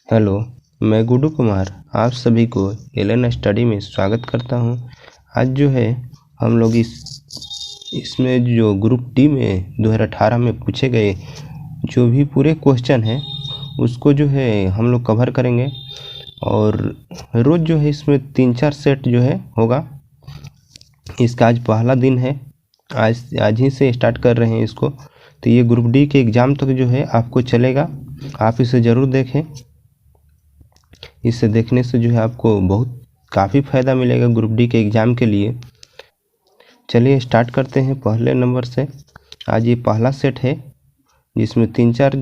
Hello, मैं गुड्डू कुमार आप सभी को एलन स्टडी में स्वागत करता हूं। आज जो है हम लोग इसमें जो ग्रुप डी में 2018 में पूछे गए जो भी पूरे क्वेश्चन हैं उसको जो है हम लोग कवर करेंगे। और रोज़ जो है इसमें 3-4 सेट जो है होगा। इसका आज पहला दिन है, आज ही से स्टार्ट कर रहे हैं इसको। तो ये ग्रुप डी के एग्ज़ाम तक जो है आपको चलेगा, आप इसे ज़रूर देखें। इसे देखने से जो है आपको काफ़ी फ़ायदा मिलेगा ग्रुप डी के एग्ज़ाम के लिए। चलिए स्टार्ट करते हैं पहले नंबर से। आज ये पहला सेट है जिसमें 3-4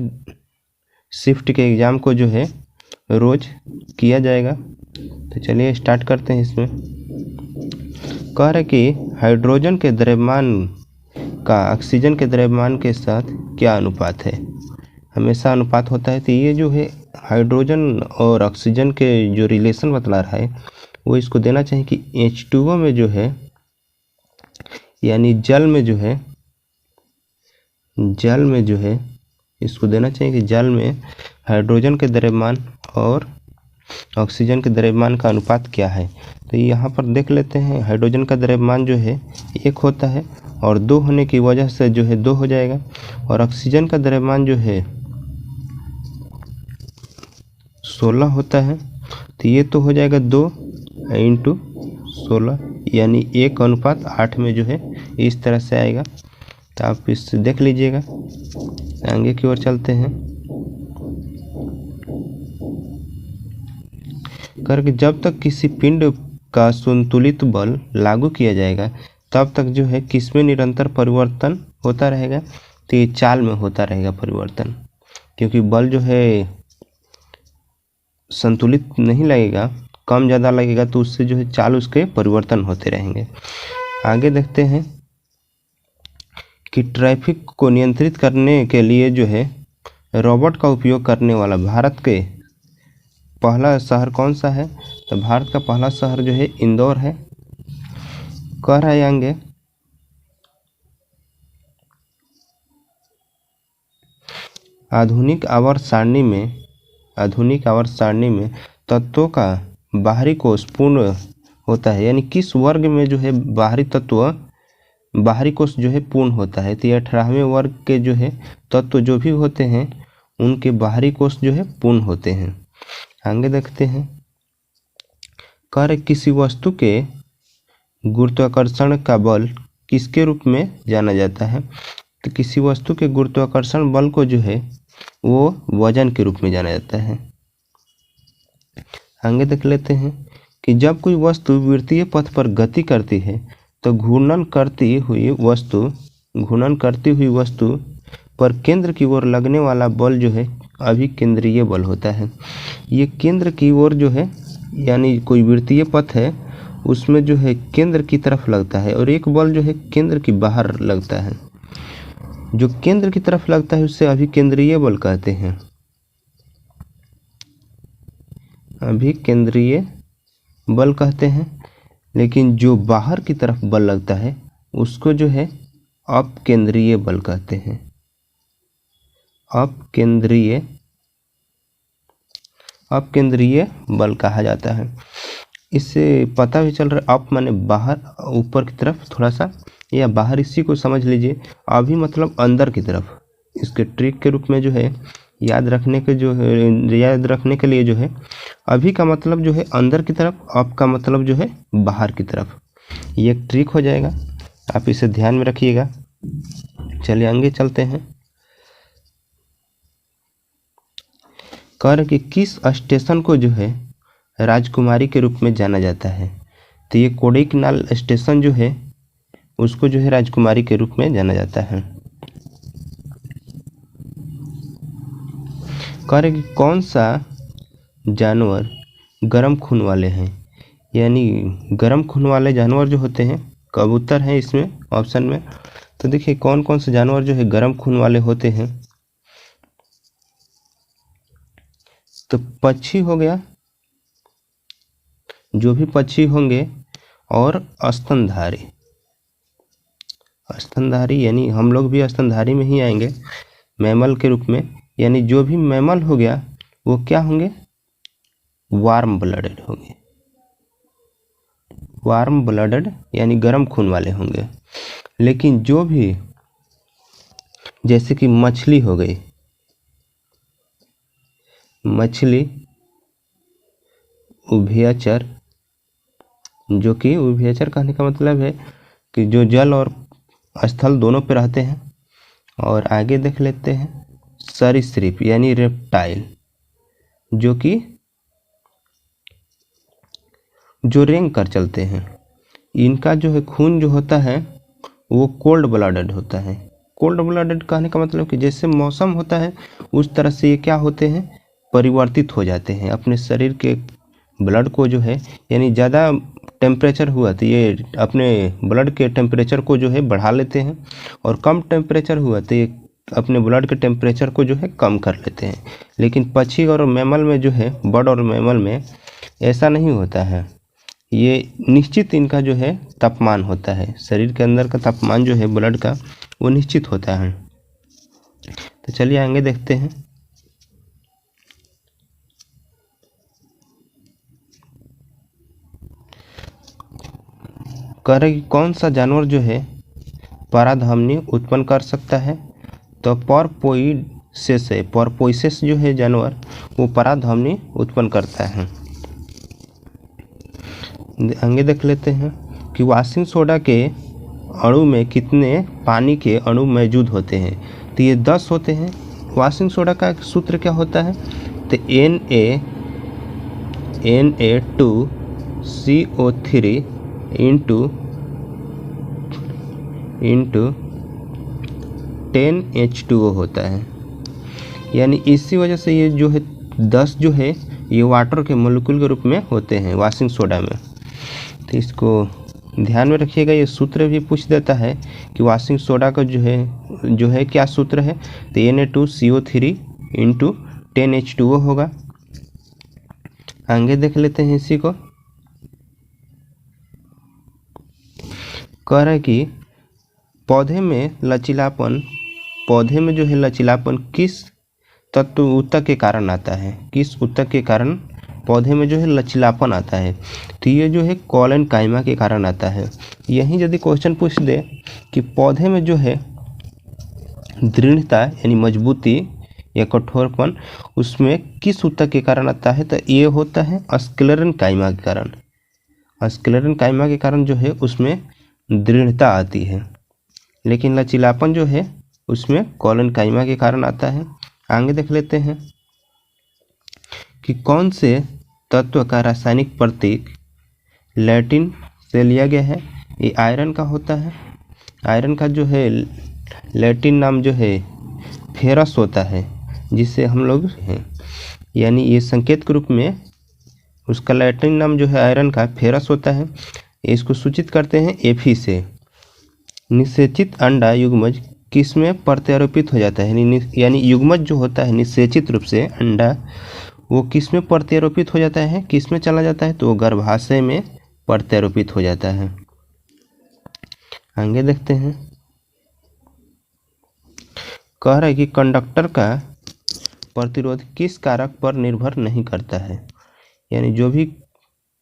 शिफ्ट के एग्ज़ाम को जो है रोज़ किया जाएगा। तो चलिए स्टार्ट करते हैं। इसमें कह रहे कि हाइड्रोजन के द्रव्यमान का ऑक्सीजन के द्रव्यमान के साथ क्या अनुपात है। हमेशा अनुपात होता है। तो ये जो है हाइड्रोजन और ऑक्सीजन के जो रिलेशन बतला रहा है वो इसको देना चाहिए कि H2O में जो है यानी जल में जो है इसको देना चाहिए कि जल में हाइड्रोजन के द्रव्यमान और ऑक्सीजन के द्रव्यमान का अनुपात क्या है। तो यहाँ पर देख लेते हैं। हाइड्रोजन का द्रव्यमान जो है 1 होता है और 2 होने की वजह से जो है 2 हो जाएगा। और ऑक्सीजन का द्रव्यमान जो है 16 होता है। तो ये तो हो जाएगा 2 × 16 यानी 1:8 में जो है इस तरह से आएगा। तो आप इससे देख लीजिएगा। आगे की ओर चलते हैं। करके जब तक किसी पिंड का संतुलित बल लागू किया जाएगा तब तक जो है किसमें निरंतर परिवर्तन होता रहेगा। तो ये चाल में होता रहेगा परिवर्तन, क्योंकि बल जो है संतुलित नहीं लगेगा, कम ज़्यादा लगेगा, तो उससे जो है चाल उसके परिवर्तन होते रहेंगे। आगे देखते हैं कि ट्रैफिक को नियंत्रित करने के लिए जो है रोबोट का उपयोग करने वाला भारत के पहला शहर कौन सा है। तो भारत का पहला शहर जो है इंदौर है। कह रहा है आगे आधुनिक आवर्त सारणी में तत्वों का बाहरी कोश पूर्ण होता है। यानी किस वर्ग में जो है बाहरी कोश जो है पूर्ण होता है। तो 18वें वर्ग के जो है तत्व जो भी होते हैं उनके बाहरी कोश जो है पूर्ण होते हैं। आगे देखते हैं। कह रहे किसी वस्तु के गुरुत्वाकर्षण का बल किसके रूप में जाना जाता है। तो किसी वस्तु के गुरुत्वाकर्षण बल को जो है वो वजन के रूप में जाना जाता है। आगे देख लेते हैं कि जब कोई वस्तु वृत्तीय पथ पर गति करती है तो घूर्णन करती हुई वस्तु पर केंद्र की ओर लगने वाला बल जो है अभिकेंद्रीय बल होता है। ये केंद्र की ओर जो है यानी कोई वृत्तीय पथ है उसमें जो है केंद्र की तरफ लगता है, और एक बल जो है केंद्र की बाहर लगता है। जो केंद्र की तरफ लगता है उससे अभिकेंद्रीय बल कहते हैं। अभिकेंद्रीय बल कहते हैं। लेकिन जो बाहर की तरफ बल लगता है उसको जो है अपकेंद्रीय बल कहते हैं। अपकेंद्रीय बल कहा जाता है। इससे पता भी चल रहा है, अप माने बाहर, ऊपर की तरफ थोड़ा सा, या बाहर इसी को समझ लीजिए। अभी मतलब अंदर की तरफ। इसके ट्रिक के रूप में जो है याद रखने के लिए जो है अभी का मतलब जो है अंदर की तरफ, अप का मतलब जो है बाहर की तरफ। ये एक ट्रिक हो जाएगा, आप इसे ध्यान में रखिएगा। चलिए आगे चलते हैं। कर कि किस स्टेशन को जो है राजकुमारी के रूप में जाना जाता है। तो ये कोडाईकनाल स्टेशन जो है उसको जो है राजकुमारी के रूप में जाना जाता है। कह कि कौन सा जानवर गर्म खून वाले हैं। यानी गर्म खून वाले जानवर जो होते हैं कबूतर हैं इसमें ऑप्शन में। तो देखिए कौन कौन से जानवर जो है गर्म खून वाले होते हैं। तो पक्षी हो गया, जो भी पक्षी होंगे, और स्तनधारी यानी हम लोग भी स्तनधारी में ही आएंगे मैमल के रूप में। यानी जो भी मैमल हो गया वो क्या होंगे, वार्म ब्लडेड होंगे, वार्म ब्लडेड यानी गर्म खून वाले होंगे। लेकिन जो भी जैसे कि मछली हो गई, मछली उभयचर, जो कि उभयचर कहने का मतलब है कि जो जल और स्थल दोनों पे रहते हैं। और आगे देख लेते हैं सरीसृप यानी रेप्टाइल, जो कि जो रेंग कर चलते हैं। इनका जो है खून जो होता है वो कोल्ड ब्लडेड होता है। कोल्ड ब्लडेड कहने का मतलब कि जैसे मौसम होता है उस तरह से ये क्या होते हैं, परिवर्तित हो जाते हैं। अपने शरीर के ब्लड को जो है, यानी ज़्यादा टेम्परेचर हुआ तो ये अपने ब्लड के टेम्परेचर को जो है बढ़ा लेते हैं, और कम टेम्परेचर हुआ तो ये अपने ब्लड के टेम्परेचर को जो है कम कर लेते हैं। लेकिन पक्षी और मैमल में जो है, बर्ड और मैमल में ऐसा नहीं होता है। ये निश्चित इनका जो है तापमान होता है, शरीर के अंदर का तापमान जो है ब्लड का वो निश्चित होता है। तो चलिए आगे देखते हैं। कह रहे कि कौन सा जानवर जो है परागधमनी उत्पन्न कर सकता है, तो पोरपोइसेस है। पोरपोइसेस जो है जानवर वो परागधमनी उत्पन्न करता है। आगे देख लेते हैं कि वॉशिंग सोडा के अणु में कितने पानी के अणु मौजूद होते हैं, तो ये 10 होते हैं। वॉशिंग सोडा का सूत्र क्या होता है, तो Na2CO3 इंटू 10H2O होता है। यानी इसी वजह से ये जो है 10 जो है ये वाटर के मोलिक्यूल के रूप में होते हैं वॉशिंग सोडा में। तो इसको ध्यान में रखिएगा, ये सूत्र भी पूछ देता है कि वॉशिंग सोडा का जो है क्या सूत्र है, तो Na2CO3 इंटू 10H2O होगा। आगे देख लेते हैं इसी को। कह रहा है कि पौधे में जो है लचीलापन किस तत्व ऊतक के कारण आता है, किस ऊतक के कारण पौधे में जो है लचीलापन आता है, तो ये जो है कोलेनकाइमा के कारण आता है। यहीं यदि क्वेश्चन पूछ दे कि पौधे में जो है दृढ़ता यानी मजबूती या कठोरपन उसमें किस ऊतक के कारण आता है, तो ये होता है स्क्लेरेनकाइमा के कारण। स्क्लेरेनकाइमा के कारण जो है उसमें दृढ़ता आती है, लेकिन लचीलापन जो है उसमें कोलेनकाइमा के कारण आता है। आगे देख लेते हैं कि कौन से तत्व का रासायनिक प्रतीक लैटिन से लिया गया है, ये आयरन का होता है। आयरन का जो है लैटिन नाम जो है फेरस होता है, जिसे हम लोग हैं, यानी ये संकेत के रूप में उसका लैटिन नाम जो है आयरन का फेरस होता है। इसको सूचित करते हैं Fe से। निषेचित अंडा युग्मज किस में प्रत्यारोपित हो जाता है, यानी युग्मज जो होता है निषेचित रूप से अंडा वो किस में प्रत्यारोपित हो जाता है, किस में चला जाता है, तो वो गर्भाशय में प्रत्यारोपित हो जाता है। आगे देखते हैं। कह रहा है कि कंडक्टर का प्रतिरोध किस कारक पर निर्भर नहीं करता है, यानी जो भी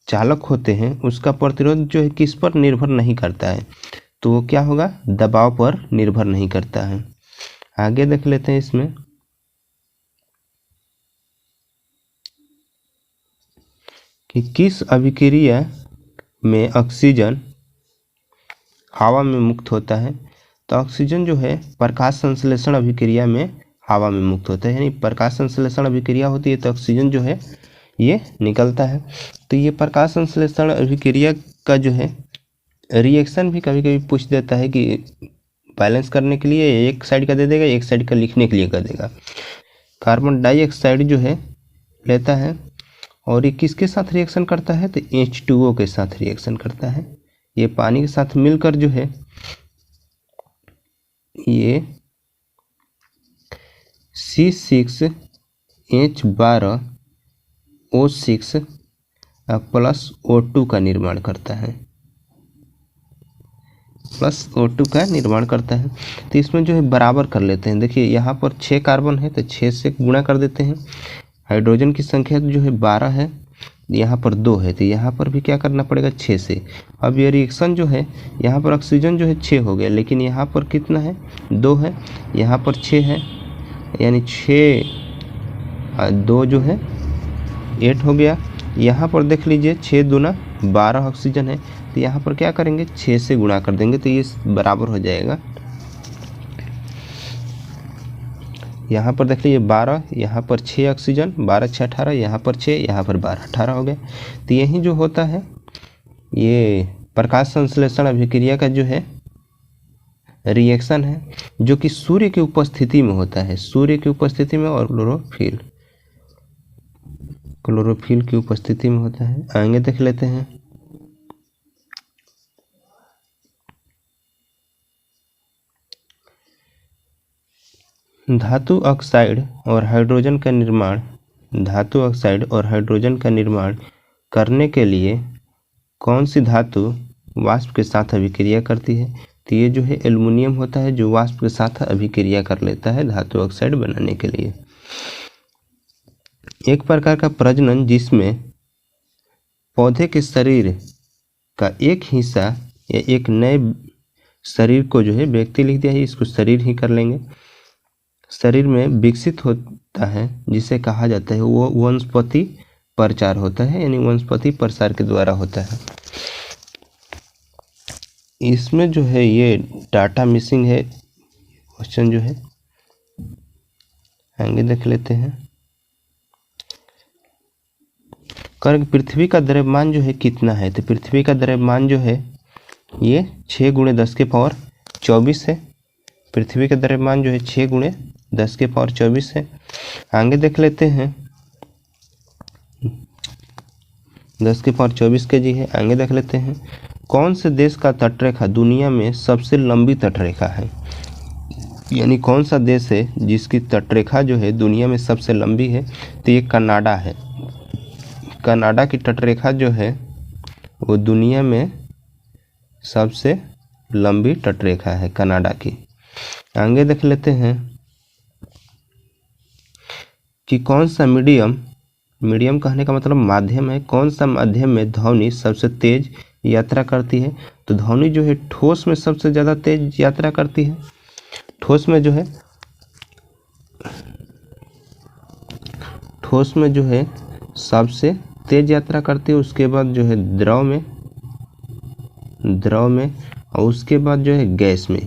चालक होते हैं उसका प्रतिरोध जो है किस पर निर्भर नहीं करता है, तो वो क्या होगा, दबाव पर निर्भर नहीं करता है। आगे देख लेते हैं इसमें कि किस अभिक्रिया में ऑक्सीजन हवा में मुक्त होता है, तो ऑक्सीजन जो है प्रकाश संश्लेषण अभिक्रिया में हवा में मुक्त होता है। यानी प्रकाश संश्लेषण अभिक्रिया होती है तो ऑक्सीजन जो है ये निकलता है। तो ये प्रकाश संश्लेषण अभिक्रिया का जो है रिएक्शन भी कभी कभी पूछ देता है कि बैलेंस करने के लिए एक साइड का दे देगा, एक साइड का लिखने के लिए कर देगा। कार्बन डाइऑक्साइड जो है लेता है और ये किसके साथ रिएक्शन करता है, तो H2O के साथ रिएक्शन करता है। ये पानी के साथ मिलकर जो है ये C6H12O6 प्लस O2 का निर्माण करता है, प्लस O2 का निर्माण करता है। तो इसमें जो है बराबर कर लेते हैं। देखिए यहाँ पर 6 कार्बन है तो 6 से गुणा कर देते हैं। हाइड्रोजन की संख्या जो है 12 है यहाँ पर 2 है, तो यहाँ पर भी क्या करना पड़ेगा 6 से। अब ये रिएक्शन जो है, यहाँ पर ऑक्सीजन जो है 6 हो गया, लेकिन यहाँ पर कितना है 2 है, यहाँ पर 6 है, यानी 6 2 जो है 8 हो गया। यहाँ पर देख लीजिए 6 दूना 12 ऑक्सीजन है, तो यहाँ पर क्या करेंगे 6 से गुणा कर देंगे, तो ये बराबर हो जाएगा। यहाँ पर देख लीजिए 12, यहाँ पर 6 ऑक्सीजन, 12 6 18, यहाँ पर 6, यहाँ पर 12 18 हो गया। तो यही जो होता है ये प्रकाश संश्लेषण अभिक्रिया का जो है रिएक्शन है, जो कि सूर्य की उपस्थिति में होता है, सूर्य की उपस्थिति में और क्लोरोफिल की उपस्थिति में होता है। आगे देख लेते हैं। धातु ऑक्साइड और हाइड्रोजन का निर्माण करने के लिए कौन सी धातु वाष्प के साथ अभिक्रिया करती है? तो ये जो है एल्युमिनियम होता है, जो वाष्प के साथ अभिक्रिया कर लेता है धातु ऑक्साइड बनाने के लिए। एक प्रकार का प्रजनन जिसमें पौधे के शरीर का एक हिस्सा या एक नए शरीर को जो है व्यक्ति लिख दिया है, इसको शरीर ही कर लेंगे, शरीर में विकसित होता है, जिसे कहा जाता है वो वनस्पति प्रचार होता है, यानी वनस्पति प्रसार के द्वारा होता है। इसमें जो है ये डाटा मिसिंग है, क्वेश्चन जो है आगे देख लेते हैं। पृथ्वी का द्रव्यमान जो है कितना है? तो पृथ्वी का द्रव्यमान जो है ये 6 × 10⁻24 है। पृथ्वी का द्रव्यमान जो है 6 × 10⁻24 है। आगे देख लेते हैं 10⁻24 kg है। आगे देख लेते हैं कौन से देश का तटरेखा दुनिया में सबसे लंबी तटरेखा है? यानी कौन सा देश है जिसकी तटरेखा जो है दुनिया में सबसे लंबी है? तो ये कनाडा है। कनाडा की तटरेखा जो है वो दुनिया में सबसे लंबी तटरेखा है कनाडा की। आगे देख लेते हैं कि कौन सा मीडियम कहने का मतलब माध्यम है, कौन सा माध्यम में ध्वनि सबसे तेज यात्रा करती है? तो ध्वनि जो है ठोस में सबसे ज़्यादा तेज यात्रा करती है। ठोस में जो है सबसे तेज यात्रा करती है, उसके बाद जो है द्रव में और उसके बाद जो है गैस में,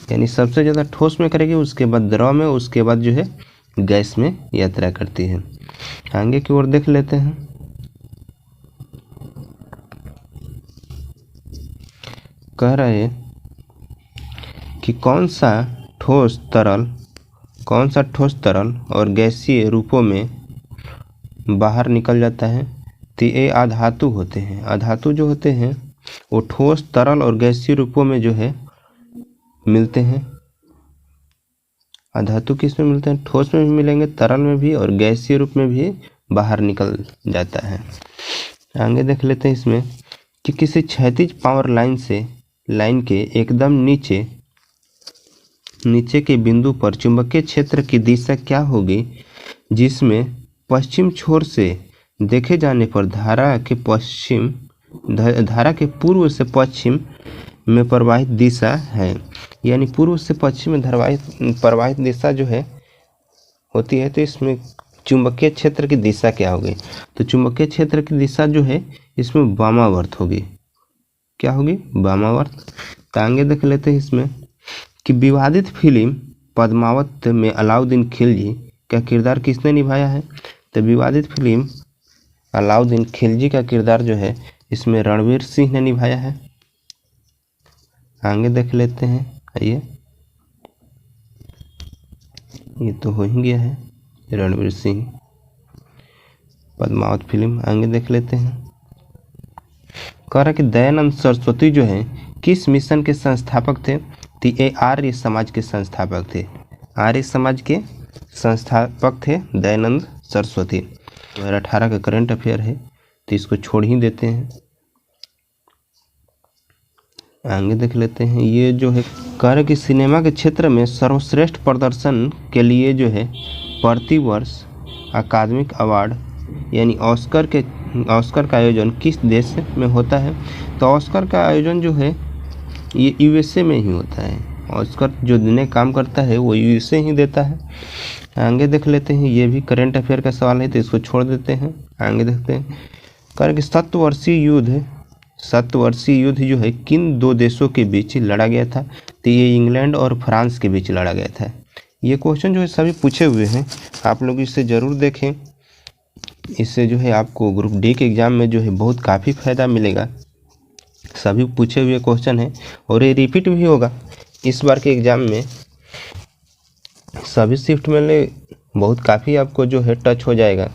यानी सबसे ज़्यादा ठोस में करेगी, उसके बाद द्रव में, उसके बाद जो है गैस में यात्रा करती है। आगे की ओर देख लेते हैं। कह रहे कि कौन सा ठोस तरल और गैसीय रूपों में बाहर निकल जाता है? तो ये अधातु होते हैं। अधातु जो होते हैं वो ठोस तरल और गैसीय रूपों में जो है मिलते हैं। अधातु किस में मिलते हैं? ठोस में भी मिलेंगे, तरल में भी, और गैसीय रूप में भी बाहर निकल जाता है। आगे देख लेते हैं इसमें कि किसी क्षैतिज पावर लाइन के एकदम नीचे के बिंदु पर चुंबकीय क्षेत्र की दिशा क्या होगी, जिसमें पश्चिम छोर से देखे जाने पर धारा के पूर्व से पश्चिम में प्रवाहित दिशा है। यानी पूर्व से पश्चिम में प्रवाहित दिशा जो है होती है, तो इसमें चुंबकीय क्षेत्र की दिशा क्या होगी? तो चुंबकीय क्षेत्र की दिशा जो है इसमें वामावर्त होगी। क्या होगी? वामावर्त। तो आगे देख लेते हैं इसमें कि विवादित फिल्म पद्मावत में अलाउद्दीन खिलजी का किरदार किसने निभाया है? तो विवादित फिल्म अलाउद्दीन खिलजी का किरदार जो है इसमें रणवीर सिंह ने निभाया है। आगे देख लेते हैं। आइए, ये तो हो ही गया है, रणवीर सिंह पद्मावत फिल्म। आगे देख लेते हैं। कह रहा कि दयानंद सरस्वती जो है किस मिशन के संस्थापक थे? तो ये आर्य समाज के संस्थापक थे। आर्य समाज के संस्थापक थे दयानंद सरस्वती। 2018 का करंट अफेयर है, तो इसको छोड़ ही देते हैं। आगे देख लेते हैं। ये जो है कह रहे कि सिनेमा के क्षेत्र में सर्वश्रेष्ठ प्रदर्शन के लिए जो है प्रतिवर्ष अकादमिक अवार्ड यानी ऑस्कर का आयोजन किस देश में होता है? तो ऑस्कर का आयोजन जो है ये यूएसए में ही होता है। ऑस्कर जो देने काम करता है वो यूएसए ही देता है। आगे देख लेते हैं, ये भी करंट अफेयर का सवाल है तो इसको छोड़ देते हैं। आगे देखते हैं, कारण सत्तवर्षीय युद्ध जो है किन दो देशों के बीच लड़ा गया था? तो ये इंग्लैंड और फ्रांस के बीच लड़ा गया था। ये क्वेश्चन जो है सभी पूछे हुए हैं, आप लोग इसे ज़रूर देखें। इससे जो है आपको ग्रुप डी के एग्ज़ाम में जो है बहुत काफ़ी फ़ायदा मिलेगा। सभी पूछे हुए क्वेश्चन हैं और ये रिपीट भी होगा इस बार के एग्ज़ाम में। सभी शिफ्ट में बहुत काफ़ी आपको जो है टच हो जाएगा।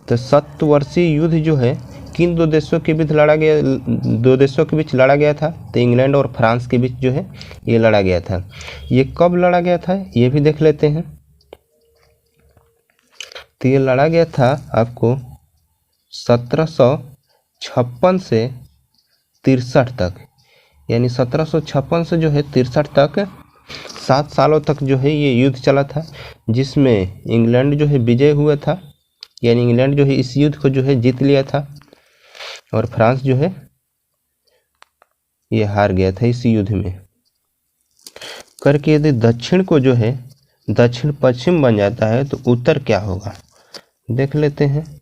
तो सत्तवर्षीय युद्ध जो है किन दो देशों के बीच लड़ा गया था? तो इंग्लैंड और फ्रांस के बीच जो है ये लड़ा गया था। ये कब लड़ा गया था ये भी देख लेते हैं। तो ये लड़ा गया था आपको 1756 से 63 तक, यानी 1756 से जो है 63 तक 7 सालों तक जो है ये युद्ध चला था, जिसमें इंग्लैंड जो है विजय हुआ था, यानी इंग्लैंड जो है इस युद्ध को जो है जीत लिया था और फ्रांस जो है ये हार गया था इस युद्ध में। करके यदि दक्षिण को जो है दक्षिण पश्चिम बन जाता है तो उत्तर क्या होगा? देख लेते हैं।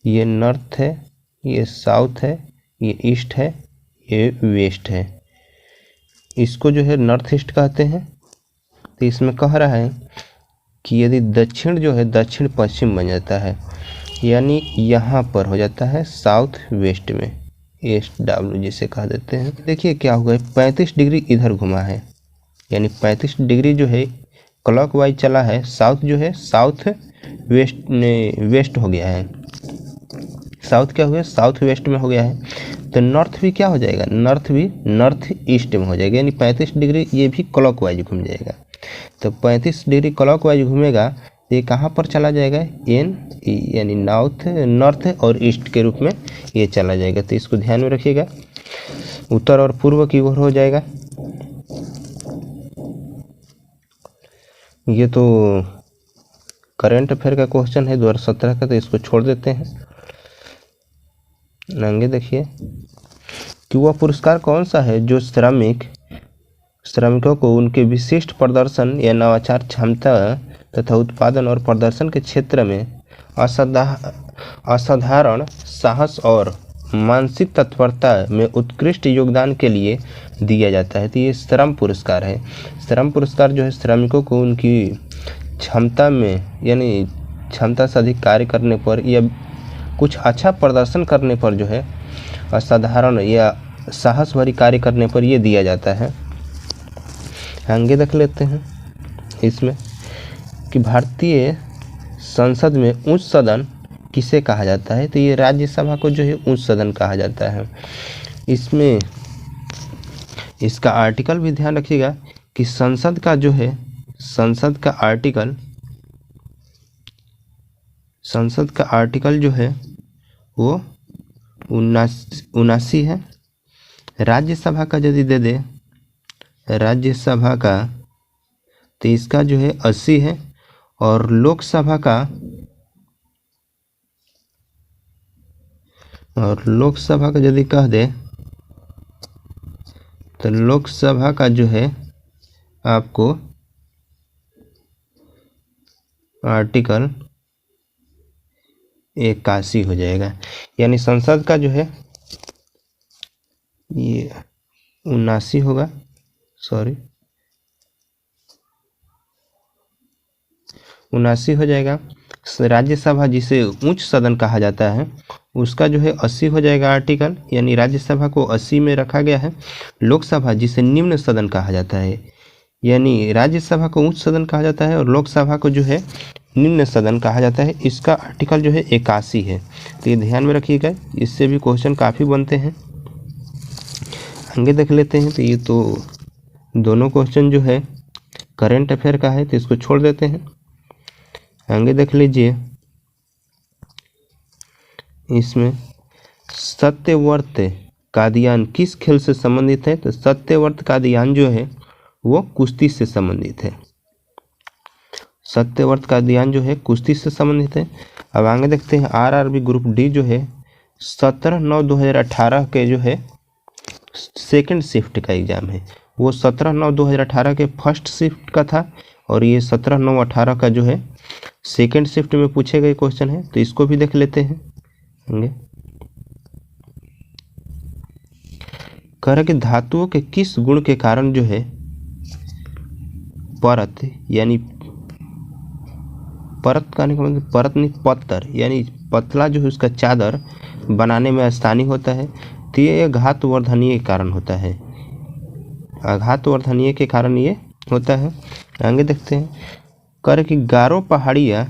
ये नॉर्थ है, ये साउथ है, ये ईस्ट है, ये वेस्ट है। इसको जो है नॉर्थ ईस्ट कहते हैं। तो इसमें कह रहा है कि यदि दक्षिण जो है दक्षिण पश्चिम बन जाता है, यानी यहाँ पर हो जाता है साउथ वेस्ट में, ईस्ट डब्ल्यू जिसे कह देते हैं। देखिए क्या हुआ है, 35 डिग्री इधर घुमा है, यानी 35 डिग्री जो है क्लॉकवाइज चला है। साउथ जो है साउथ वेस्ट हो गया है। साउथ क्या हुआ? साउथ वेस्ट में हो गया है। तो नॉर्थ भी क्या हो जाएगा? नॉर्थ भी नॉर्थ ईस्ट में हो जाएगा, यानी 35 डिग्री ये भी क्लॉकवाइज घूम जाएगा। तो 35 डिग्री क्लॉकवाइज घूमेगा तो ये कहाँ पर चला जाएगा? यानी नॉर्थ और ईस्ट के रूप में ये चला जाएगा। तो इसको ध्यान में रखिएगा, उत्तर और पूर्व की ओर हो जाएगा। ये तो करंट अफेयर का क्वेश्चन है 2017 का, तो इसको छोड़ देते हैं। आगे देखिए कि वह पुरस्कार कौन सा है जो श्रमिकों को उनके विशिष्ट प्रदर्शन या नवाचार क्षमता तथा उत्पादन और प्रदर्शन के क्षेत्र में असाधारण साहस और मानसिक तत्परता में उत्कृष्ट योगदान के लिए दिया जाता है? तो ये श्रम पुरस्कार है। श्रम पुरस्कार जो है श्रमिकों को उनकी क्षमता में, यानी क्षमता से अधिक कार्य करने पर या कुछ अच्छा प्रदर्शन करने पर जो है असाधारण या साहस भरी कार्य करने पर ये दिया जाता है। आगे देख लेते हैं इसमें कि भारतीय संसद में उच्च सदन किसे कहा जाता है? तो ये राज्यसभा को जो है उच्च सदन कहा जाता है। इसमें इसका आर्टिकल भी ध्यान रखिएगा कि संसद का आर्टिकल जो है वो 79 है। राज्यसभा का यदि दे दे राज्यसभा का, तो इसका जो है 80 है। और लोकसभा का यदि कह दे तो लोकसभा का जो है आपको आर्टिकल 81 हो जाएगा, यानी संसद का जो है ये 79 होगा, 79 हो जाएगा। राज्यसभा जिसे उच्च सदन कहा जाता है उसका जो है 80 हो जाएगा आर्टिकल, यानी राज्यसभा को 80 में रखा गया है। लोकसभा जिसे निम्न सदन कहा जाता है, यानी राज्यसभा को उच्च सदन कहा जाता है और लोकसभा को जो है निम्न सदन कहा जाता है, इसका आर्टिकल जो है 81 है। तो ये ध्यान में रखिएगा, इससे भी क्वेश्चन काफ़ी बनते हैं। आगे देख लेते हैं। तो ये तो दोनों क्वेश्चन जो है करंट अफेयर का है, तो इसको छोड़ देते हैं। आगे देख लीजिए, इसमें सत्यव्रत कादियान किस खेल से संबंधित है? तो सत्यव्रत कादियान जो है वो कुश्ती से संबंधित है। सत्यव्रत का अध्ययन जो है कुश्ती से संबंधित है। अब आगे देखते हैं आरआरबी ग्रुप डी जो है 17/9/2018 के जो है सेकंड शिफ्ट का एग्जाम है। वो 17/9/2018 के फर्स्ट शिफ्ट का था और ये 17/9/18 का जो है सेकंड शिफ्ट में पूछे गए क्वेश्चन है। तो इसको भी देख लेते हैं। कह रहा कि धातुओं के किस गुण के कारण जो है परत यानी परत कहने का मतलब परत नहीं पत्तर यानी पतला जो है उसका चादर बनाने में आसानी होता है। तो ये आघातवर्धनीय कारण होता है, आघातवर्धनीय के कारण ये होता है। आगे देखते हैं कर कि गारो पहाड़ियाँ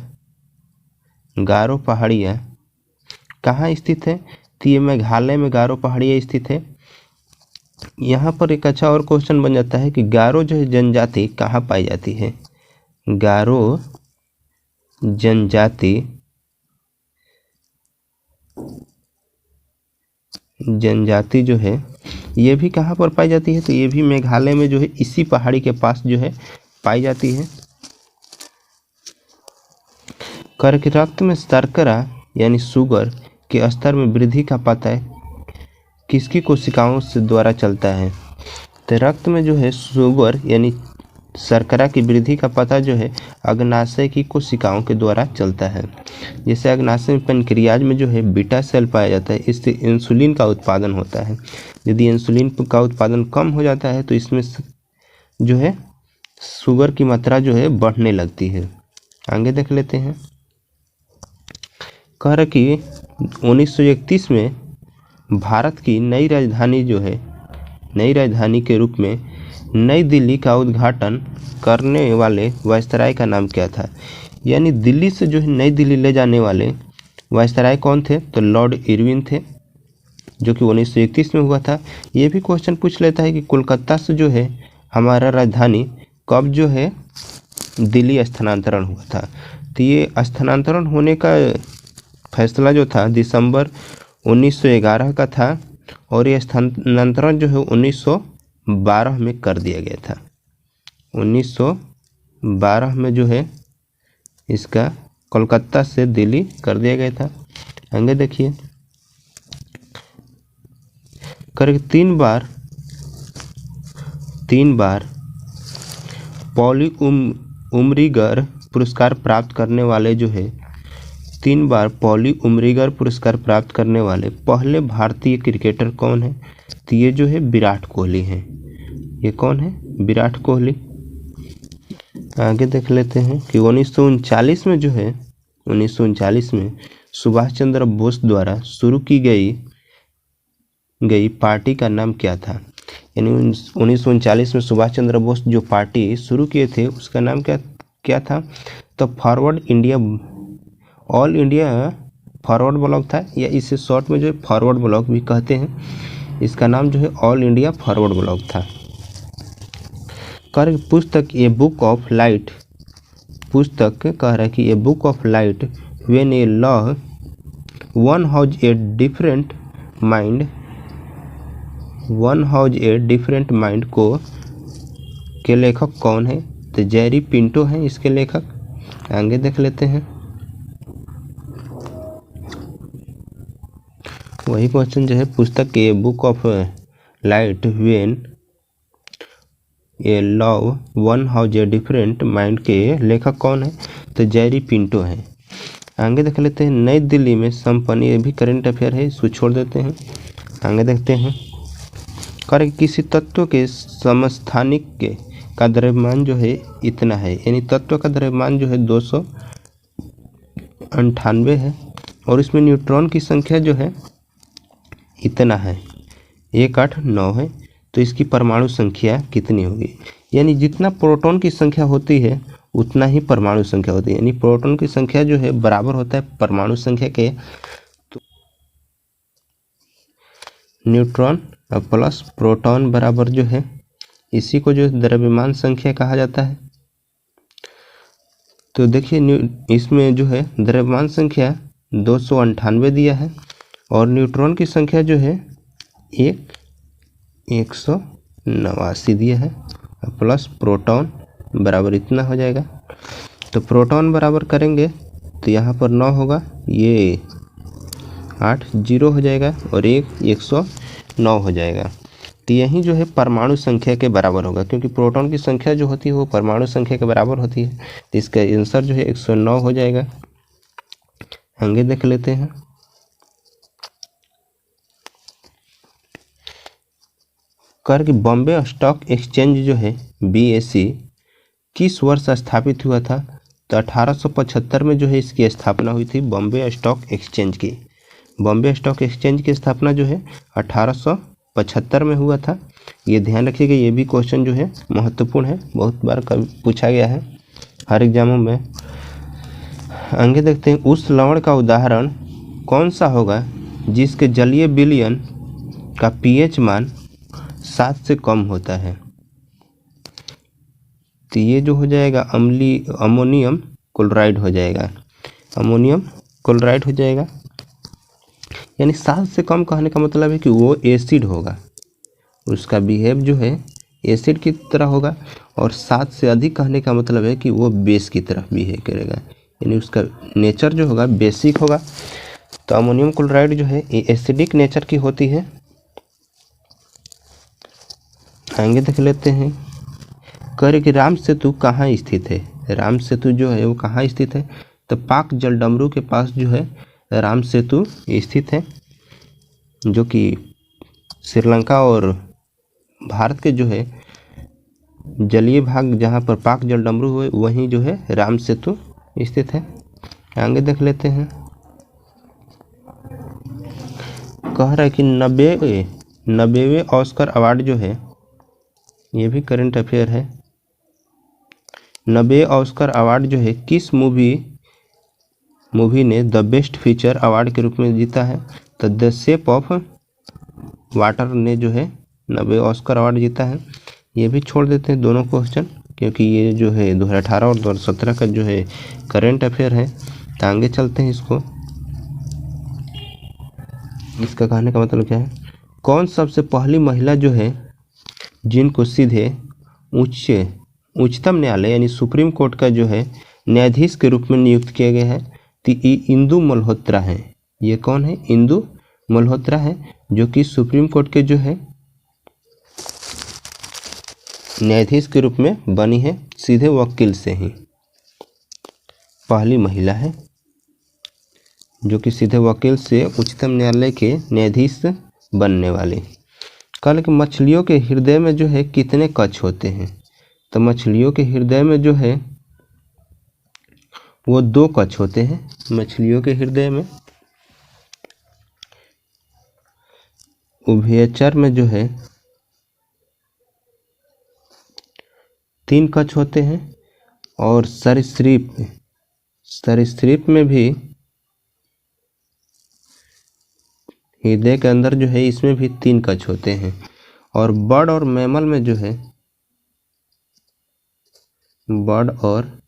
कहाँ स्थित है। तो ये मेघालय में गारो पहाड़ियाँ स्थित है। यहाँ पर एक अच्छा और क्वेश्चन बन जाता है कि गारो जो है जनजाति कहाँ पाई जाती है। गारो जनजाति जो है ये भी कहाँ पर पाई जाती है। तो ये भी मेघालय में जो है इसी पहाड़ी के पास जो है पाई जाती है। कर के रक्त में शर्करा यानी शुगर के स्तर में वृद्धि का पता है किसकी कोशिकाओं से द्वारा चलता है। तो रक्त में जो है शुगर यानी शर्करा की वृद्धि का पता जो है अग्नाशय की कोशिकाओं के द्वारा चलता है। जैसे अग्नाशय में पेनक्रियाज में जो है बीटा सेल पाया जाता है, इससे इंसुलिन का उत्पादन होता है। यदि इंसुलिन का उत्पादन कम हो जाता है तो इसमें जो है शुगर की मात्रा जो है बढ़ने लगती है। आगे देख लेते हैं। कह रहा कि 1931 में भारत की नई राजधानी जो है नई राजधानी के रूप में नई दिल्ली का उद्घाटन करने वाले वायसराय का नाम क्या था। यानी दिल्ली से जो है नई दिल्ली ले जाने वाले वायसराय कौन थे। तो लॉर्ड इरविन थे, जो कि 1931 में हुआ था। ये भी क्वेश्चन पूछ लेता है कि कोलकाता से जो है हमारा राजधानी कब जो है दिल्ली स्थानांतरण हुआ था। तो ये स्थानांतरण होने का फैसला जो था दिसंबर 1911 का था और ये स्थानांतरण जो है 1912 में कर दिया गया था। 1912 में जो है इसका कोलकाता से दिल्ली कर दिया गया था। आगे देखिए करीब 3 बार पॉली उमरीगर पुरस्कार प्राप्त करने वाले जो है 3 बार पॉली उमरीगर पुरस्कार प्राप्त करने वाले पहले भारतीय क्रिकेटर कौन है। तो ये जो है विराट कोहली हैं। ये कौन है? विराट कोहली। आगे देख लेते हैं कि 1939 में जो है 1939 में सुभाष चंद्र बोस द्वारा शुरू की गई पार्टी का नाम क्या था। यानी 1939 में सुभाष चंद्र बोस जो पार्टी शुरू किए थे उसका नाम क्या था। तो ऑल इंडिया फॉरवर्ड ब्लॉक था, या इसे शॉर्ट में जो है फॉरवर्ड ब्लॉक भी कहते हैं। इसका नाम जो है ऑल इंडिया फॉरवर्ड ब्लॉक था। कर पुस्तक ए बुक ऑफ लाइट पुस्तक कह रहा है कि a book of light when a law one has a different mind को के लेखक कौन है। तो जेरी पिंटो हैं इसके लेखक। आगे देख लेते हैं। वही क्वेश्चन जो है पुस्तक a book of light when a law one has a different mind के लेखक कौन है। तो जेरी पिंटो है। आगे देख लेते हैं। नई दिल्ली में संपन्न, ये भी करंट अफेयर है, इसको छोड़ देते हैं। आगे देखते हैं। कर किसी तत्व के समस्थानिक का द्रव्यमान जो है इतना है। यानी तत्व का द्रव्यमान जो है 298 है और इसमें न्यूट्रॉन की संख्या जो है इतना है 189 है। तो इसकी परमाणु संख्या कितनी होगी। यानी जितना प्रोटॉन की संख्या होती है उतना ही परमाणु संख्या होती है। यानी प्रोटॉन की संख्या जो है बराबर होता है परमाणु संख्या के। तो न्यूट्रॉन प्लस प्रोटॉन बराबर जो है इसी को जो द्रव्यमान संख्या कहा जाता है। तो देखिए इसमें जो है द्रव्यमान संख्या 298 दिया है और न्यूट्रॉन की संख्या जो है 189 दिया है प्लस प्रोटॉन बराबर इतना हो जाएगा। तो प्रोटॉन बराबर करेंगे तो यहाँ पर 9 होगा, ये 8 0 हो जाएगा और 109 हो जाएगा। तो यही जो है परमाणु संख्या के बराबर होगा, क्योंकि प्रोटॉन की संख्या जो होती है वो परमाणु संख्या के बराबर होती है। तो इसका आंसर जो है 109 हो जाएगा। आगे देख लेते हैं। कर कि बॉम्बे स्टॉक एक्सचेंज जो है BSE किस वर्ष स्थापित हुआ था? तो 1875 में जो है इसकी स्थापना हुई थी, बॉम्बे स्टॉक एक्सचेंज की। बॉम्बे स्टॉक एक्सचेंज की स्थापना जो है 1875 में हुआ था। ये ध्यान रखिएगा, ये भी क्वेश्चन जो है महत्वपूर्ण है, बहुत बार कभी पूछा गया है हर एग्जामों में। आगे देखते हैं, उस लवण का उदाहरण कौन सा होगा जिसके जलीय विलयन का pH मान 7 से कम होता है? तो ये जो हो जाएगा अमोनियम क्लोराइड हो जाएगा, अमोनियम क्लोराइड हो जाएगा। यानी 7 से कम कहने का मतलब है कि वो एसिड होगा, उसका बिहेव जो है एसिड की तरह होगा, और 7 से अधिक कहने का मतलब है कि वो बेस की तरह बिहेव करेगा, यानी उसका नेचर जो होगा बेसिक होगा। तो अमोनियम क्लोराइड जो है ये एसिडिक नेचर की होती है। आगे देख लेते हैं, कर कि राम सेतु कहाँ स्थित है? राम सेतु जो है वो कहाँ स्थित है? तो पाक जलडमरू के पास जो है राम सेतु स्थित है, जो कि श्रीलंका और भारत के जो है जलीय भाग जहाँ पर पाक जलडमरू हुए वहीं जो है राम सेतु स्थित है। आगे देख लेते हैं, कह रहा है कि 90वें ऑस्कर अवार्ड जो है, ये भी करंट अफेयर है, 90 ऑस्कर अवार्ड जो है किस मूवी ने द बेस्ट फीचर अवार्ड के रूप में जीता है? तो द शेप ऑफ वाटर ने जो है 90 ऑस्कर अवार्ड जीता है। ये भी छोड़ देते हैं दोनों क्वेश्चन, क्योंकि ये जो है 2018 और 2017 का जो है करंट अफेयर है। तो आगे चलते हैं, इसका कहने का मतलब क्या है? कौन सबसे पहली महिला जो है जिनको सीधे उच्चतम न्यायालय यानी सुप्रीम कोर्ट का जो है न्यायाधीश के रूप में नियुक्त किया गया है? तो ये इंदु मल्होत्रा है। ये कौन है? इंदु मल्होत्रा है, जो कि सुप्रीम कोर्ट के जो है न्यायाधीश के रूप में बनी है, सीधे वकील से ही पहली महिला है जो कि सीधे वकील से उच्चतम न्यायालय के न्यायाधीश बनने वाले। कल कि मछलियों के हृदय में जो है कितने कक्ष होते हैं? तो मछलियों के हृदय में जो है वो 2 कक्ष होते हैं। मछलियों के हृदय में उभयचर में जो है 3 कक्ष होते हैं, और सरीसृप में भी हृदय के अंदर जो है इसमें भी 3 कक्ष होते हैं। और बर्ड और मैमल में जो है बर्ड और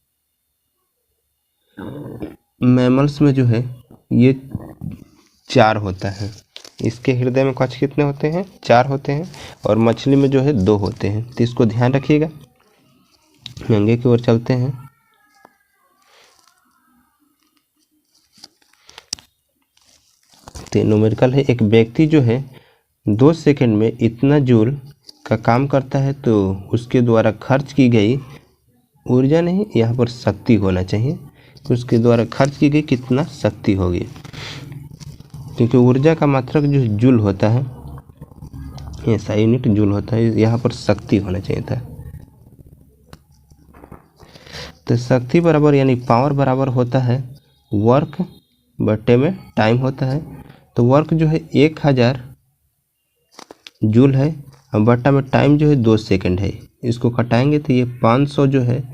मैमल्स में जो है ये 4 होता है। इसके हृदय में कक्ष कितने होते हैं? 4 होते हैं, और मछली में जो है 2 होते हैं। तो इसको ध्यान रखिएगा। आगे की ओर चलते हैं, तो न्यूमेरिकल है, एक व्यक्ति जो है 2 सेकंड में इतना जूल का काम करता है तो उसके द्वारा खर्च की गई ऊर्जा नहीं, यहाँ पर शक्ति होना चाहिए, उसके द्वारा खर्च की गई कितना शक्ति होगी, क्योंकि ऊर्जा का मात्रक जो जूल होता है, ऐसा यूनिट जूल होता है, यहाँ पर शक्ति होना चाहिए था। तो शक्ति बराबर यानी पावर बराबर होता है वर्क बटे में टाइम होता है। तो वर्क जो है 1000 जूल है, और बटा में टाइम जो है 2 सेकंड है। इसको घटाएंगे तो ये 500 जो है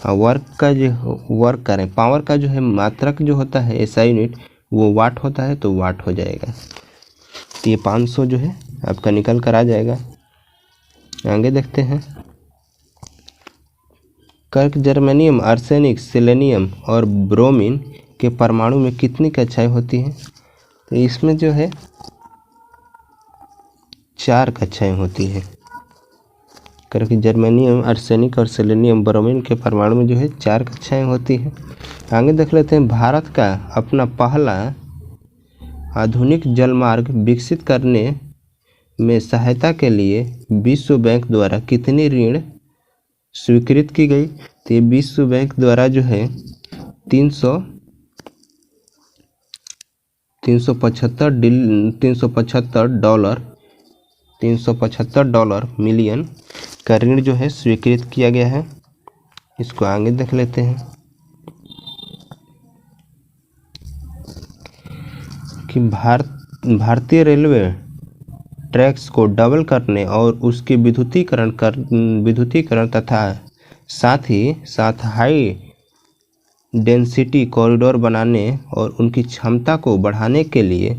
वर्क का जो वर्क करें, पावर का जो है मात्रक जो होता है ऐसा यूनिट वो वाट होता है, तो वाट हो जाएगा। तो ये 500 जो है आपका निकल कर आ जाएगा। आगे देखते हैं, कर्क जर्मेनियम, आर्सेनिक, सेलेनियम और ब्रोमीन के परमाणु में कितनी कक्षाएं होती हैं? तो इसमें जो है 4 कक्षाएं होती हैं। करके जर्मेनियम, आर्सेनिक और सेलेनियम, ब्रोमीन के परमाणु में जो है 4 कक्षाएं होती हैं। आगे देख लेते हैं, भारत का अपना पहला आधुनिक जलमार्ग विकसित करने में सहायता के लिए विश्व बैंक द्वारा कितनी ऋण स्वीकृत की गई? तो ये विश्व बैंक द्वारा जो है 375 डॉलर मिलियन का ऋण जो है स्वीकृत किया गया है। इसको आगे देख लेते हैं कि भारतीय रेलवे ट्रैक्स को डबल करने और उसके विद्युतीकरण तथा साथ ही साथ हाई डेंसिटी कॉरिडोर बनाने और उनकी क्षमता को बढ़ाने के लिए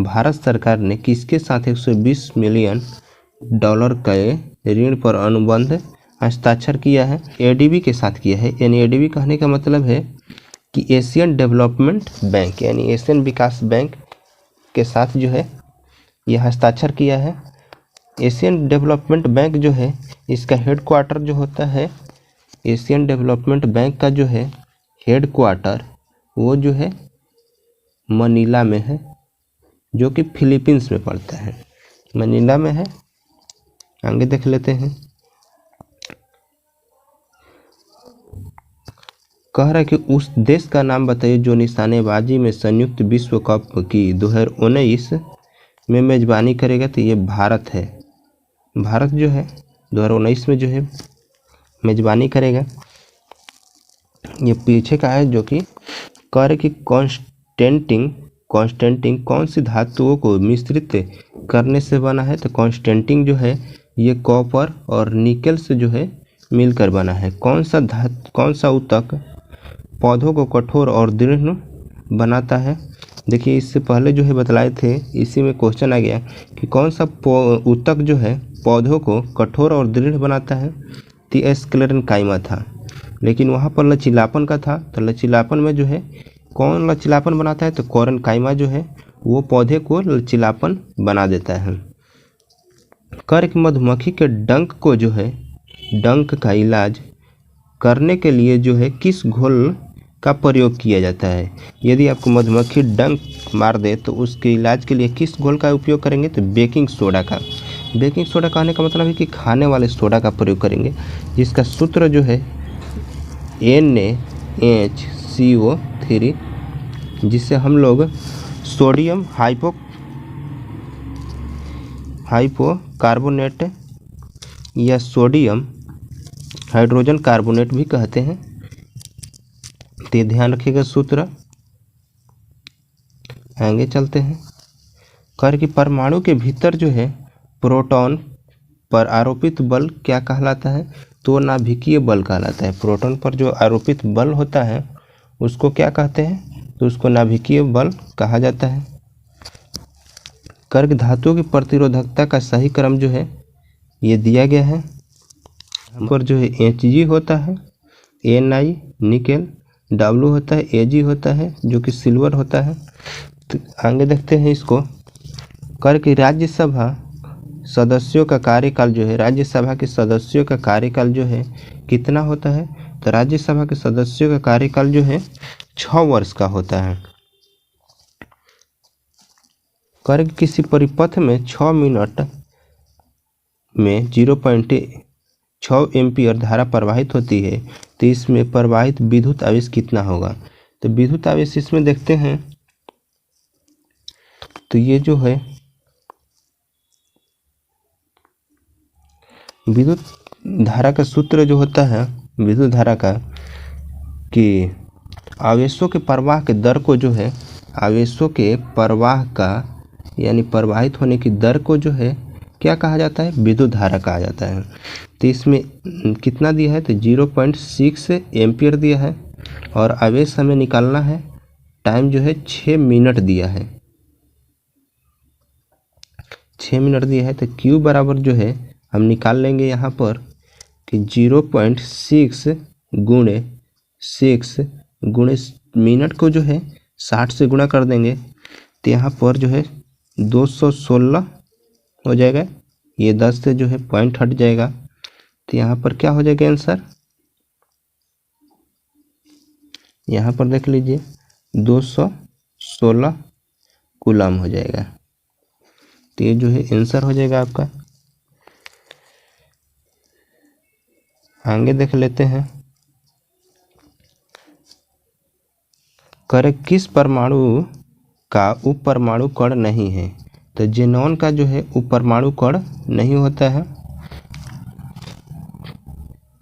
भारत सरकार ने किसके साथ 120 मिलियन डॉलर के ऋण पर अनुबंध हस्ताक्षर किया है? एडीबी के साथ किया है। यानी एडीबी कहने का मतलब है कि एशियन डेवलपमेंट बैंक यानी एशियन विकास बैंक के साथ जो है यह हस्ताक्षर किया है। एशियन डेवलपमेंट बैंक जो है इसका हेडक्वार्टर जो होता है, एशियन डेवलपमेंट बैंक का जो है हेडक्वार्टर वो जो है मनीला में है, जो कि फिलीपींस में पड़ता है, मनीला में है। आगे देख लेते हैं, कह रहा है कि उस देश का नाम बताइए जो निशानेबाजी में संयुक्त विश्व कप की 2019 में मेजबानी करेगा। तो ये भारत है। भारत जो है 2019 में जो है मेजबानी करेगा। ये पीछे का है, जो कि कह रहे कि कॉन्स्टेंटिन कौन सी धातुओं को मिश्रित करने से बना है? तो कॉन्स्टेंटिन जो है ये कॉपर और निकेल से जो है मिलकर बना है। कौन सा ऊतक पौधों को कठोर और दृढ़ बनाता है? देखिए, इससे पहले जो है बतलाए थे, इसी में क्वेश्चन आ गया कि कौन सा ऊतक जो है पौधों को कठोर और दृढ़ बनाता है? तो स्क्लेरेनकाइमा था, लेकिन वहाँ पर लचीलापन का था। तो लचीलापन में जो है कौन लचीलापन बनाता है? तो कोरेनकाइमा जो है वो पौधे को लचीलापन बना देता है। कर्क मधुमक्खी के डंक को जो है डंक का इलाज करने के लिए जो है किस घोल का प्रयोग किया जाता है? यदि आपको मधुमक्खी डंक मार दे तो उसके इलाज के लिए किस घोल का उपयोग करेंगे? तो बेकिंग सोडा का। बेकिंग सोडा कहने का मतलब है कि खाने वाले सोडा का प्रयोग करेंगे, जिसका सूत्र जो है NaHCO3, जिससे हम लोग सोडियम हाइपोकार्बोनेट या सोडियम हाइड्रोजन कार्बोनेट भी कहते हैं। तो ध्यान रखिएगा सूत्र। आगे चलते हैं, कर कि परमाणु के भीतर जो है प्रोटॉन पर आरोपित बल क्या कहलाता है? तो नाभिकीय बल कहलाता है। प्रोटॉन पर जो आरोपित बल होता है उसको क्या कहते हैं? तो उसको नाभिकीय बल कहा जाता है। कर्क धातुओं की प्रतिरोधकता का सही क्रम जो है ये दिया गया है। यहाँ पर जो है Hg होता है, Ni निकेल, W होता है, Ag होता है जो कि सिल्वर होता है। तो आगे देखते हैं इसको। कर्क राज्यसभा सदस्यों का कार्यकाल जो है, राज्यसभा के सदस्यों का कार्यकाल जो है कितना होता है? तो राज्यसभा के सदस्यों का कार्यकाल जो है 6 वर्ष का होता है। कर्क किसी परिपथ में 6 मिनट में 0.6 एम्पीयर धारा प्रवाहित होती है, तो इसमें प्रवाहित विद्युत आवेश कितना होगा? तो विद्युत आवेश इसमें देखते हैं, तो ये जो है विद्युत धारा का सूत्र जो होता है विद्युत धारा का, कि आवेशों के प्रवाह के दर को जो है, आवेशों के प्रवाह का यानी प्रवाहित होने की दर को जो है क्या कहा जाता है? विद्युत धारा कहा जाता है। तो इसमें कितना दिया है? तो 0.6 एम्पियर दिया है और आवेश हमें निकालना है, टाइम जो है 6 मिनट दिया है, 6 मिनट दिया है। तो Q बराबर जो है हम निकाल लेंगे यहाँ पर कि 0.6 गुणे 6 गुणे मिनट को जो है 60 से गुणा कर देंगे, तो यहाँ पर जो है 216 हो जाएगा। ये 10 से जो है पॉइंट हट जाएगा, तो यहाँ पर क्या हो जाएगा आंसर, यहाँ पर देख लीजिए 216 कूलम हो जाएगा। तो ये जो है आंसर हो जाएगा आपका। आगे देख लेते हैं, करे किस परमाणु का उपपरमाणु कण नहीं है। तो जेनॉन का जो है उपपरमाणु कण नहीं होता है।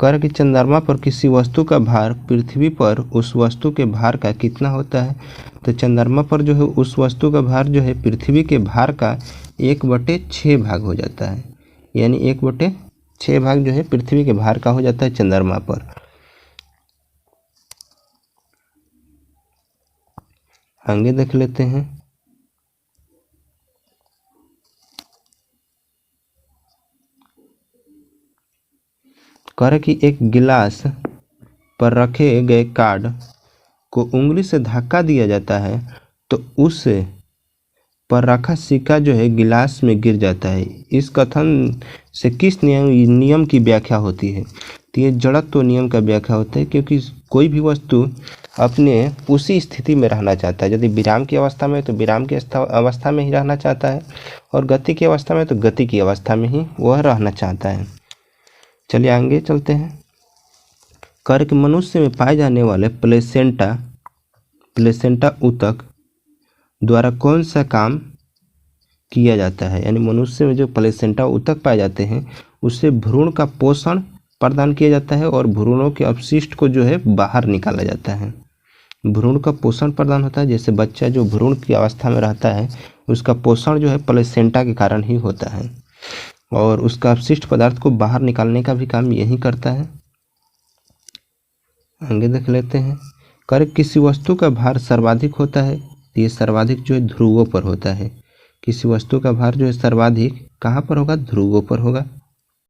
कर कि चंद्रमा पर किसी वस्तु का भार पृथ्वी पर उस वस्तु के भार का कितना होता है। तो चंद्रमा पर जो है उस वस्तु का भार जो है पृथ्वी के भार का 1/6 भाग हो जाता है, यानी 1/6 भाग जो है पृथ्वी के भार का हो जाता है चंद्रमा पर। आगे देख लेते हैं, कर कि एक गिलास पर रखे गए कार्ड को उंगली से धक्का दिया जाता है तो उस पर रखा सिक्का जो है गिलास में गिर जाता है। इस कथन से किस नियम की व्याख्या होती है। तो ये जड़त्व नियम का व्याख्या होता है, क्योंकि कोई भी वस्तु अपने उसी स्थिति में रहना चाहता है। यदि विराम की अवस्था में तो विराम की अवस्था में ही रहना चाहता है, और गति की अवस्था में तो गति की अवस्था में ही वह रहना चाहता है। चलिए आगे चलते हैं। कर के मनुष्य में पाए जाने वाले प्लेसेंटा ऊतक द्वारा कौन सा काम किया जाता है। यानी मनुष्य में जो प्लेसेंटा ऊतक पाए जाते हैं उससे भ्रूण का पोषण प्रदान किया जाता है और भ्रूणों के अपशिष्ट को जो है बाहर निकाला जाता है। भ्रूण का पोषण प्रदान होता है, जैसे बच्चा जो भ्रूण की अवस्था में रहता है उसका पोषण जो है प्लेसेंटा के कारण ही होता है, और उसका अपशिष्ट पदार्थ को बाहर निकालने का भी काम यही करता है। आगे देख लेते हैं, कर किसी वस्तु का भार सर्वाधिक होता है। ये सर्वाधिक जो है ध्रुवों पर होता है। किसी वस्तु का भार जो है सर्वाधिक कहाँ पर होगा, ध्रुवों पर होगा।